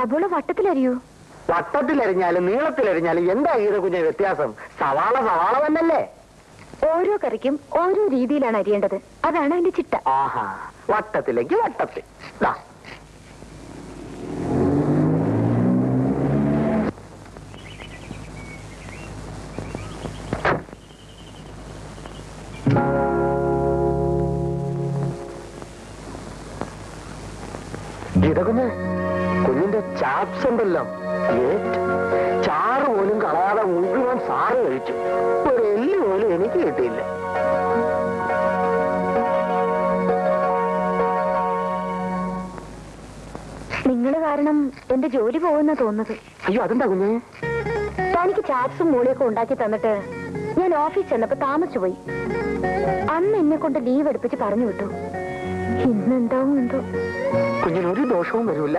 സബോള വട്ടത്തിലരിയോ? വട്ടത്തിലരിഞ്ഞാലും നീളത്തിലരിഞ്ഞാലും എന്താ ഗീത കുഞ്ഞെ വ്യത്യാസം? സവാള സവാള തന്നെയല്ലേ? ഓരോ കറിക്കും ഓരോ രീതിയിലാണ് അരിയേണ്ടത്. അതാണ് അതിന്റെ ചിട്ട. ആഹാ, വട്ടത്തിലേക്ക് വട്ടത്തിൽ. ഗീത കുഞ്ഞ്, കുഞ്ഞിന്റെ ചാപ്സ് ഉണ്ടല്ലോ, ചാറ് പോലും കളയാതെ മുഴുവൻ സാറ് കഴിച്ചു. ഒരു എല്ല് പോലും എനിക്ക് കിട്ടിയില്ല. നിങ്ങൾ കാരണം എന്റെ ജോലി പോകുന്ന തോന്നുന്നത്. അയ്യോ, അതെന്താ കുഞ്ഞേ? തനിക്ക് ചാപ്സും മൂളിയൊക്കെ ഉണ്ടാക്കി തന്നിട്ട് ഞാൻ ഓഫീസ് ചെന്നപ്പോ താമസിച്ചു പോയി. അന്ന് എന്നെ കൊണ്ട് ലീവ് എടുപ്പിച്ച് പറഞ്ഞു വിട്ടു. ഇന്നെന്താവും എന്തോ. കുഞ്ഞിനൊരു ദോഷവും വരില്ല.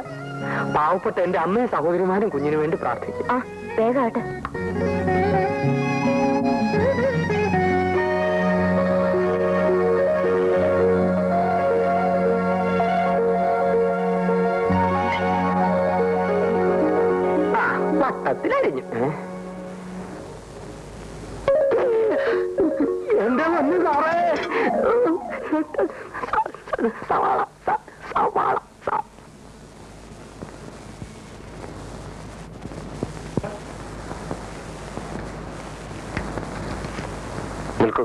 പാവപ്പെട്ട എന്റെ അമ്മയും സഹോദരിമാരും കുഞ്ഞിന് വേണ്ടി പ്രാർത്ഥിക്കും. ആ, വേഗാട്ടെ. വട്ടത്തിലരിഞ്ഞു. എന്താ വന്നു സാറേ? സവാള സവാള. നിൽക്കൂ.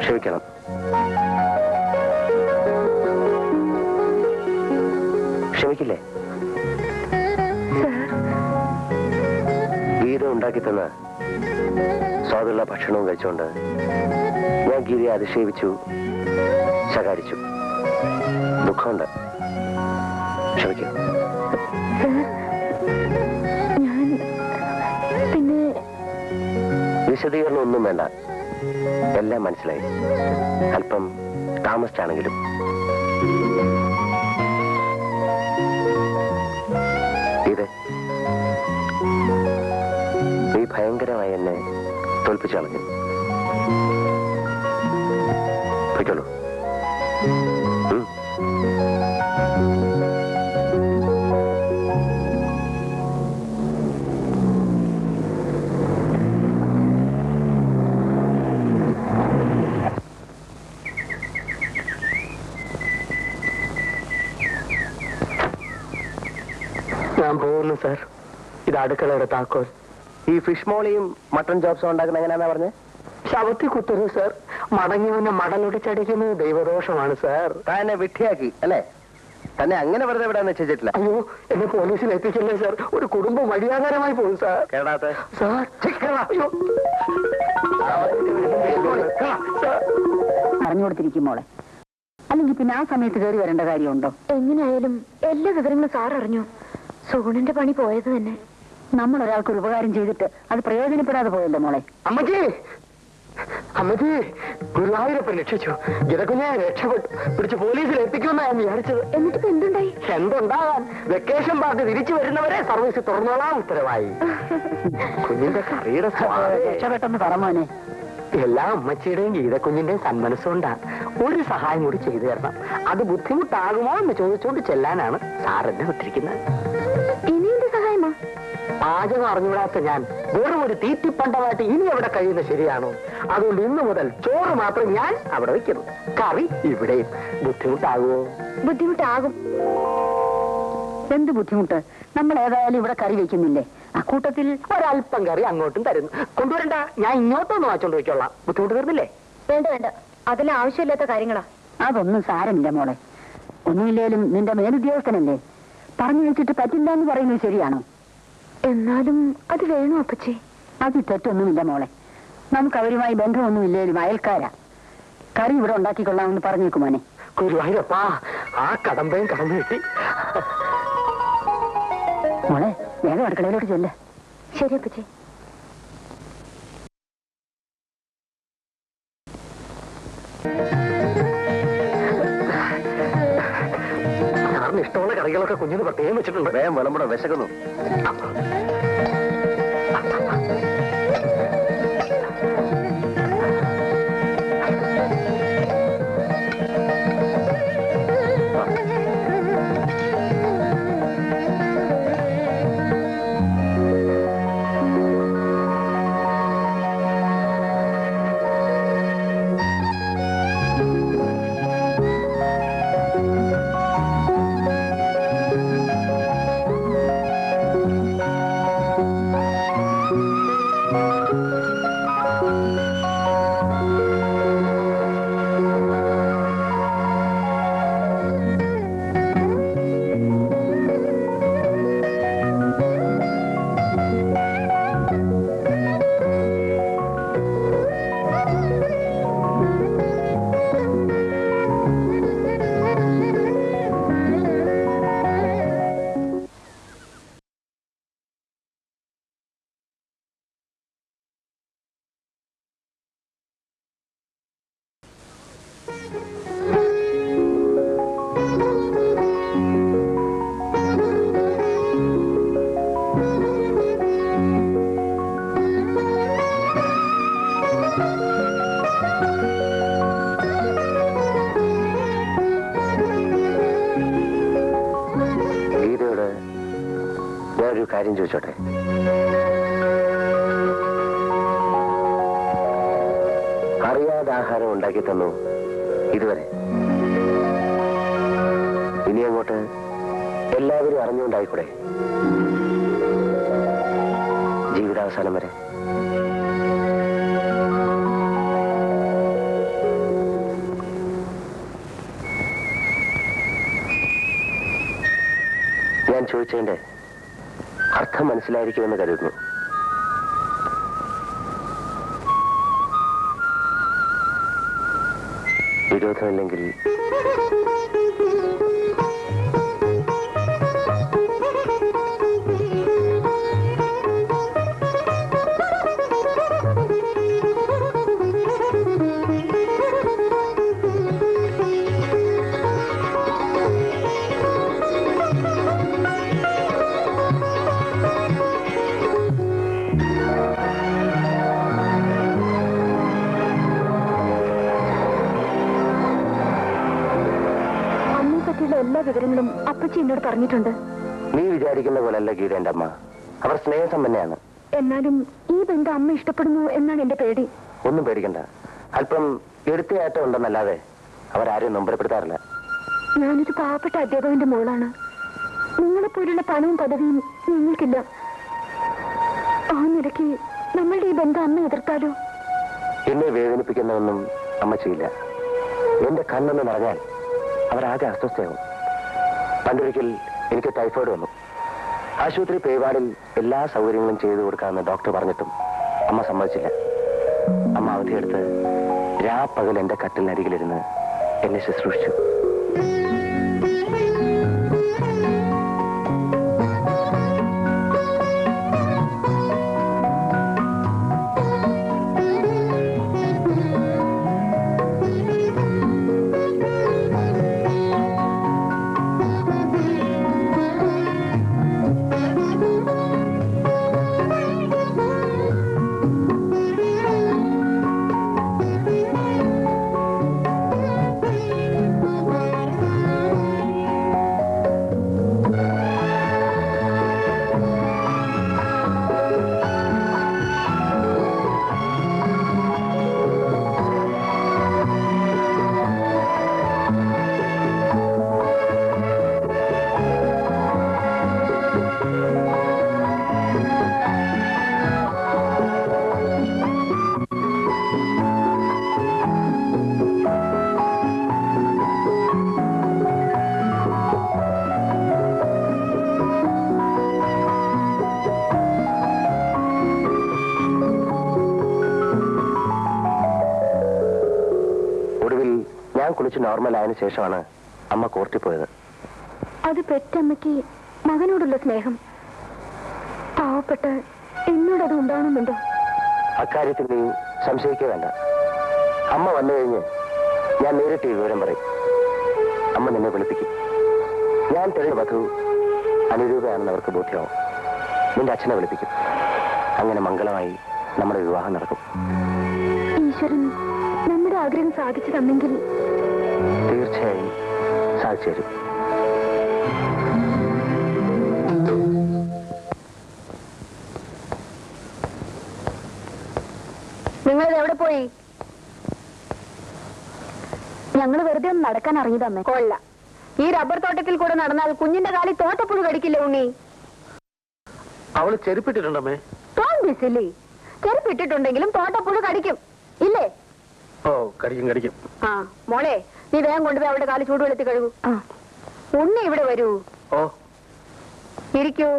ക്ഷമിക്കണം. ക്ഷമിക്കില്ലേ? ഗീത ഉണ്ടാക്കി തന്ന സ്വാദുള്ള ഭക്ഷണവും കഴിച്ചുകൊണ്ട് ഞാൻ ഗീതയെ അധിക്ഷേപിച്ചു, ശകാരിച്ചു. ദുഃഖമുണ്ട്. ക്ഷമിക്കും. വിശദീകരണം ഒന്നും വേണ്ട, എല്ലാം മനസ്സിലായി. അല്പം താമസിച്ചാണെങ്കിലും. ഇത് നീ ഭയങ്കരമായി എന്നെ തോൽപ്പിച്ചു കളഞ്ഞു. പൊയ്ക്കോളൂ. ഞാൻ പോകുന്നു സാർ. ഇത് അടുക്കളയുടെ താക്കോൽ. ഈ ഫിഷ് മോളിയും മട്ടൺ ചോപ്സും ഉണ്ടാക്കുന്ന എങ്ങനെയാ പറഞ്ഞത്? ശവത്തി കുത്തരുത് സാർ. മടങ്ങി മുന്നേ മടലൊടിച്ചടിക്കുന്നത് ദൈവദോഷമാണ് സാർ. തന്നെ വിട്ടിയാക്കി അല്ലേ? തന്നെ അങ്ങനെ വെറുതെ വിടാൻ നിശ്ചയിച്ചിട്ടില്ല. അയ്യോ, എന്നെ പോലീസിൽ എത്തിക്കല്ലേ സാർ. ഒരു കുടുംബം വഴിയാകാരമായി പോകും സാർ. കേടാത്ത സാർ. പറഞ്ഞു കൊടുത്തിരിക്കും മോളെ. അല്ലെങ്കിൽ പിന്നെ ആ സമയത്ത് കയറി വരേണ്ട കാര്യമുണ്ടോ? എങ്ങനെയായാലും എല്ലാ വിവരങ്ങളും സാർ അറിഞ്ഞു. സോണിന്റെ പണി പോയത് തന്നെ. നമ്മൾ ഒരാൾക്ക് ഒരു ഉപകാരം ചെയ്തിട്ട് അത് പ്രയോജനപ്പെടാതെ പോയല്ലോ മോളെ. അമ്മജി, അമ്മജി, ഗുരുവായൂരപ്പൻ രക്ഷിച്ചു. ഗീതകുഞ്ഞെ രക്ഷപ്പെട്ടു. പിടിച്ച് പോലീസിൽ എത്തിക്കുമെന്നാ ഞാൻ വിചാരിച്ചത്. എന്നിട്ടിപ്പോ എന്തുണ്ടായി? എന്തുണ്ടാകാൻ? വെക്കേഷൻ പാർട്ടി തിരിച്ചു വരുന്നവരെ സർവീസ് തുറന്നോളാം ഉത്തരവായി. കുഞ്ഞിന്റെ കറിയുടെ രക്ഷപ്പെട്ടെന്ന് പറമോനെ. എല്ലാ അമ്മച്ചിയുടെയും ഗീതക്കുഞ്ഞിന്റെയും സന്മനസ്സുകൊണ്ടാണ്. ഒരു സഹായം കൂടി ചെയ്തു തരണം. അത് ബുദ്ധിമുട്ടാകുമോ എന്ന് ചോദിച്ചുകൊണ്ട് ചെല്ലാനാണ് സാറിനെ വിട്ടിരിക്കുന്നത്. ഇനിയെന്ത് സഹായമാ? പാചകം അറിഞ്ഞുകൂടാത്ത ഞാൻ വെറും ഒരു തീറ്റിപ്പണ്ടമായിട്ട് ഇനി അവിടെ കഴിയുന്നത് ശരിയാണോ? അതുകൊണ്ട് ഇന്നു മുതൽ ചോറ് മാത്രം ഞാൻ അവിടെ വെക്കുന്നു, കറി ഇവിടെയും. ബുദ്ധിമുട്ടാകുമോ? ബുദ്ധിമുട്ടാകും. എന്ത് ബുദ്ധിമുട്ട്? നമ്മൾ ഏതായാലും ഇവിടെ കറി വെക്കുന്നില്ലേ? അക്കൂട്ടത്തിൽ ഒരല്പം കറി അങ്ങോട്ടും തരുന്നു. കൊണ്ടുവരണ്ട, ഞാൻ ഇങ്ങോട്ടൊന്ന് വാങ്ങിച്ചോണ്ട് വെച്ചോളാം. ബുദ്ധിമുട്ട് തീർന്നില്ലേ? വേണ്ട വേണ്ട, അതിൽ ആവശ്യമില്ലാത്ത കാര്യങ്ങളാ. അതൊന്നും സാരമില്ല മോളെ. ഒന്നുമില്ലേലും നിന്റെ മേലുദ്യോഗസ്ഥനല്ലേ, പറഞ്ഞു വെച്ചിട്ട് പറ്റില്ല എന്ന് പറയുന്നത് ശരിയാണോ? എന്നാലും അത് വേണോ അപ്പച്ചി? അത് തെറ്റൊന്നുമില്ല മോളെ. നമുക്ക് അവരുമായി ബന്ധമൊന്നുമില്ലേലും അയൽക്കാരാ. കറി ഇവിടെ ഉണ്ടാക്കിക്കൊള്ളാമെന്ന് പറഞ്ഞേക്കും മോനെ. ഗുരുവായൂരപ്പാ, ആ കടമ്പയും കടന്നു കിട്ടി. മോളെ, വേഗം അടുക്കളയിലോട്ട് ചെല്ല്. ശരി അപ്പച്ചി. സാറിന് ഇഷ്ടമുള്ള കറികളൊക്കെ കുഞ്ഞിന് പ്രത്യേകം വെച്ചിട്ടുണ്ട്. വേഗം വിളമ്പട, വിശക്കുന്നു. ചോദിച്ചോട്ടെ? അറിയാതെ ആഹാരം ഉണ്ടാക്കി തന്നു ഇതുവരെ. ഇനി അങ്ങോട്ട് എല്ലാവരും അറിഞ്ഞുകൊണ്ടായിക്കൂടെ ജീവിതാവസാനം വരെ? ഞാൻ ചോദിച്ചതിന്റെ അർത്ഥം മനസ്സിലായിരിക്കുമെന്ന് കരുതുന്നു. വിരോധമില്ലെങ്കിൽ എല്ലാ വിവരങ്ങളും അപ്പച്ചി എന്നോട് പറഞ്ഞിട്ടുണ്ട്. നീ വിചാരിക്കുന്ന പോലല്ല ഗീത എന്റെ അമ്മ. അവർ സ്നേഹസമ്പന്നയാണ്. എന്നാലും ഈ ബന്ധം അമ്മ ഇഷ്ടപ്പെടുന്നു എന്നാണ് എന്റെ പേടി. ഒന്നും പേടിക്കണ്ട. അല്പം എടുത്തയാറ്റം ഉണ്ടെന്നല്ലാതെ അവരാരും നൊമ്പരപ്പെടുത്താറില്ല. ഞാനൊരു പാവപ്പെട്ട അധ്യാപകന്റെ മോളാണ്. നിങ്ങളെപ്പോലുള്ള പണവും പദവിയും ഞങ്ങൾക്കില്ല. ആ നിലയ്ക്ക് നമ്മളുടെ ഈ ബന്ധം അമ്മ എതിർത്താലോ? എന്നെ വേദനിപ്പിക്കുന്നതൊന്നും അമ്മ ചെയ്യില്ല. എന്റെ കണ്ണൊന്ന് നിറഞ്ഞാൽ അവരാകെ അസ്വസ്ഥയാവും. പണ്ടൊരിക്കൽ എനിക്ക് ടൈഫോയിഡ് വന്നു. ആശുപത്രി പേവാർഡിൽ എല്ലാ സൗകര്യങ്ങളും ചെയ്തു കൊടുക്കാമെന്ന് ഡോക്ടർ പറഞ്ഞിട്ടും അമ്മ സമ്മതിച്ചില്ല. അമ്മ അവധിയെടുത്ത് രാപ്പകൽ എന്റെ കട്ടിലിനരികിലിരുന്ന് എന്നെ ശുശ്രൂഷിച്ചു. കുളിച്ച് നോർമൽ ആയതിനു ശേഷമാണ് അമ്മ കോർട്ടിൽ പോയത്. അത് പെറ്റമ്മയ്ക്ക് മകനോടുള്ള സ്നേഹം. പാവപ്പെട്ട എന്നോടത് ഉണ്ടാവണമെന്നുണ്ടോ? അക്കാര്യത്തിൽ നീ സംശയിക്കുക വേണ്ട. അമ്മ വന്നു കഴിഞ്ഞ് ഞാൻ നേരിട്ട് വിവരം പറയും. അമ്മ നിന്നെ വിളിപ്പിക്കും. ഞാൻ തെളിഞ്ഞ വധു അനുരൂപയാണെന്ന് അവർക്ക് ബോധ്യമാവും. നിന്റെ അച്ഛനെ വിളിപ്പിക്കും. അങ്ങനെ മംഗളമായി നമ്മുടെ വിവാഹം നടക്കും. ഈശ്വരൻ നമ്മുടെ ആഗ്രഹം സാധിച്ചു തന്നെങ്കിൽ തീർച്ചയായും സാധിച്ചു തരും. നിങ്ങൾ എവിടെ പോയി? ഞങ്ങൾ വെറുതെ ഒന്ന് നടക്കാൻ ഇറങ്ങിയതമ്മേ. കൊള്ള, ഈ റബ്ബർ തോട്ടത്തിൽ കൂടെ നടന്നാൽ കുഞ്ഞിന്റെ കാലിൽ തോട്ടപ്പുഴു കടിക്കില്ല ഉണ്ണി. അവള് ചെരുപ്പിട്ടിട്ടുണ്ടമ്മേ. ചെരുപ്പിട്ടിട്ടുണ്ടെങ്കിലും തോട്ടപ്പുഴു കടിക്കും ഇല്ലേ? ഓ, കടിക്കും കടിക്കും. ആ മോളെ, നീ വേഗം കൊണ്ടുപോയി അവളുടെ കാല് ചൂടുവെള്ളത്തിൽ കഴുകൂ. ഉണ്ണി ഇവിടെ വരൂ. ഓ, ഇരിക്കൂ.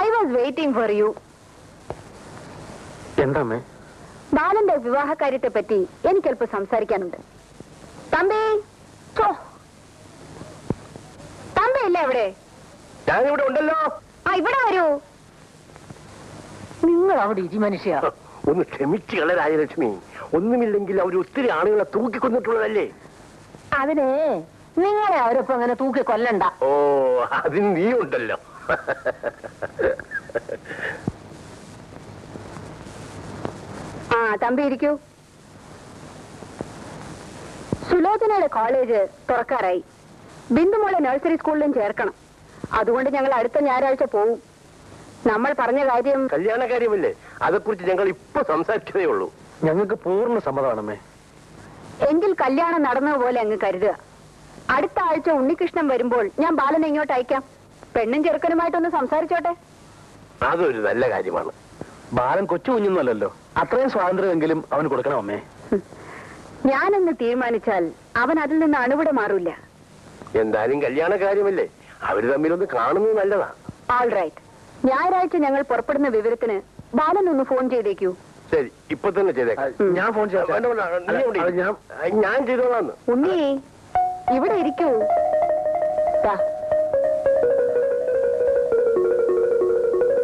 I was waiting for you. എന്താമ്മേ? ബാലന്റെ വിവാഹ കാര്യത്തെ പറ്റി എനിക്കല്പം സംസാരിക്കാനുണ്ട്. തമ്പി, തമ്പി ഇല്ല എവിടെ? ഞാനിവിടെ ഉണ്ടല്ലോ. ആ, ഇവിടെ വരൂ. നിങ്ങൾ അവിടെ ഇരി മനുഷ്യ. ഒന്ന് ക്ഷമിച്ചു കള രാജലക്ഷ്മി. ഒന്നുമില്ലെങ്കിൽ അവർ ഒത്തിരി ആളുകളെ തൂക്കിക്കൊന്നിട്ടുള്ളതല്ലേ. അതിനെ നിങ്ങളെ അവരൊപ്പം അങ്ങനെ തൂക്കി കൊല്ലണ്ട. ഓ, അതിന് നീ ഉണ്ടല്ലോ. ആ, തമ്പി ഇരിക്കൂ. സുലോചനയുടെ കോളേജ് തുറക്കാറായി. ബിന്ദുമോളെ നഴ്സറി സ്കൂളിലും ചേർക്കണം. അതുകൊണ്ട് ഞങ്ങൾ അടുത്ത ഞായറാഴ്ച പോവും. നമ്മൾ പറഞ്ഞ കാര്യം കല്യാണ കാര്യമല്ലേ, അതേക്കുറിച്ച് ഞങ്ങൾ ഇപ്പൊ സംസാരിച്ചതേ ഉള്ളൂ. ഞങ്ങൾക്ക് പൂർണ്ണ സമ്മതമാണമ്മേ. എങ്കിൽ കല്യാണം നടന്നതുപോലെ അങ്ങ് കരുതുക. അടുത്ത ആഴ്ച ഉണ്ണികൃഷ്ണൻ വരുമ്പോൾ ഞാൻ ബാലനെ ഇങ്ങോട്ട് അയക്കാം. പെണ്ണും ചെറുക്കനുമായിട്ടൊന്ന് സംസാരിച്ചോട്ടെ. അതൊരു നല്ല കാര്യമാണ്. ബാലൻ കൊച്ചു കുഞ്ഞൊന്നുമല്ലല്ലോ, അത്രയും സ്വാതന്ത്ര്യമെങ്കിലും അവന് കൊടുക്കണം അമ്മേ. ഞാനെന്ന് തീരുമാനിച്ചാൽ അവൻ അതിൽ നിന്ന് അണുവിടെ മാറില്ല. എന്തായാലും കല്യാണ കാര്യമല്ലേ, അവര് തമ്മിലൊന്ന് കാണുന്നത് നല്ലതാ. All right. ഞായറാഴ്ച ഞങ്ങൾ പുറപ്പെടുന്ന വിവരത്തിന് ബാലൻ ഒന്ന് ഫോൺ ചെയ്തേക്കൂ. ശരി, ഇപ്പൊ തന്നെ ചെയ്തേക്കാം. ഞാൻ ഫോൺ ചെയ്യാം. ഞാൻ ചെയ്തോളാന്ന്. ഉണ്ണി ഇവിടെ ഇരിക്കൂ.